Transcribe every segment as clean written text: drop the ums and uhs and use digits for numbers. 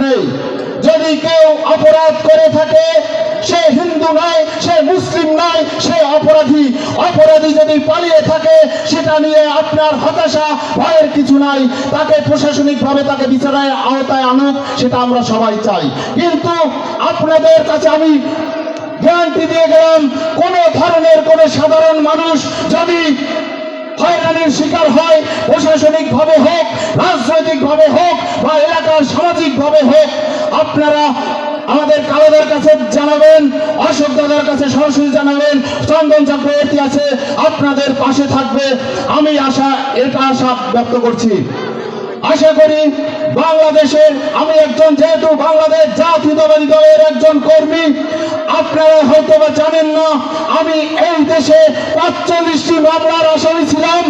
নেই। যদি কেউ অপরাধ করে থাকে, সে হিন্দু নয়, সে মুসলিম নয়, সে অপরাধী। অপরাধী যদি পালিয়ে থাকে, সেটা নিয়ে আপনার হতাশা ভয়ের কিছু নাই। তাকে প্রশাসনিকভাবে তাকে বিচারের আওতায় আনুক, সেটা আমরা সবাই চাই। কিন্তু আপনাদের কাছে আমি গ্যারান্টি দিয়ে গেলাম, কোন ধরনের কোন সাধারণ মানুষ যদি হয়রানির শিকার হয়, প্রশাসনিক ভাবে হোক, রাজনৈতিক ভাবে হোক, বা এলাকার সামাজিক ভাবে হোক, আপনারা আমাদের কালোদের কাছে জানাবেন, অশোক দাদার কাছে সরাসরি জানাবেন, চন্দন চক্রবর্তী আছে, আপনাদের পাশে থাকবে। আমি এটা আশা ব্যক্ত করছি। আশা করি বাংলাদেশের, আমি একজন যেহেতু বাংলাদেশ জাতীয়তাবাদী দলের একজন কর্মী, আপনারা হয়তো বা জানেন না, আমি এই দেশে ৪৫টি মামলার আসামি ছিলাম।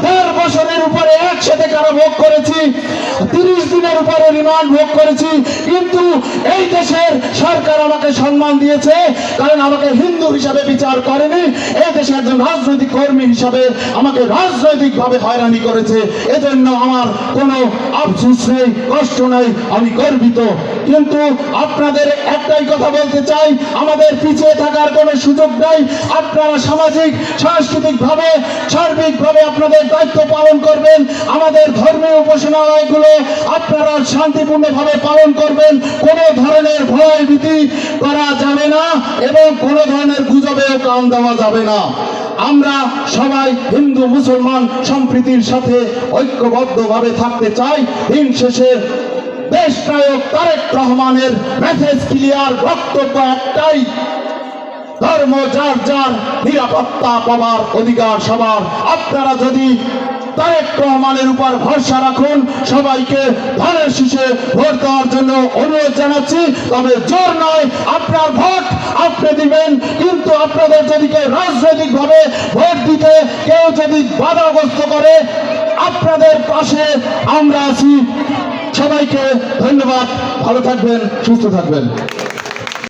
১.৫ বছরের উপরে একসাথে কারাভোগ করেছি, ৩০ দিনের উপরে রিমান্ড ভোগ করেছি। কিন্তু এই দেশের সরকার আমাকে সম্মান দিয়েছে, কারণ আমাকে হিন্দু হিসাবে বিচার করেনি। এই দেশে একজন রাজনৈতিক কর্মী হিসাবে আমাকে রাজনৈতিকভাবে হয়রানি করেছে। এজন্য আমার কোনো আফসোস নেই, কষ্ট নাই, আমি গর্বিত। কিন্তু আপনাদের একটাই কথা বলতে চাই, আমাদের পিছিয়ে থাকার কোনো সুযোগ নাই। আপনারা সামাজিক সাংস্কৃতিক ভাবে সার্বিকভাবে আপনাদের দায়িত্ব পালন করবেন। আমাদের ধর্মীয় উপাসনালয়গুলো আপনারা শান্তিপূর্ণভাবে পালন করবেন। কোনো ধরনের ভয় ভীতি করা যাবে না এবং কোনো ধরনের গুজবেও কান দেওয়া যাবে না। আমরা সবাই হিন্দু মুসলমান সম্প্রীতির সাথে ঐক্যবদ্ধভাবে থাকতে চাই। দিন শেষে দেশ নায়ক তারেক রহমানের মেসেজ ক্লিয়ার, বক্তব্য একটাই, ধর্ম যার যার, নিরাপত্তা পাওয়ার অধিকার সবার। আপনারা যদি তারেক রহমানের উপর ভরসা রাখুন, সবাইকে ধানের শীষে ভোট দেওয়ার জন্য অনুরোধ জানাচ্ছি। তবে জোর নয়, আপনার ভোট আপনি দিবেন, কিন্তু আপনাদের যদি কেউ রাজনৈতিক ভাবে ভোট দিতে কেউ যদি বাধাগ্রস্ত করে, আপনাদের পাশে আমরা আছি। সবাইকে ধন্যবাদ, ভালো থাকবেন, সুস্থ থাকবেন।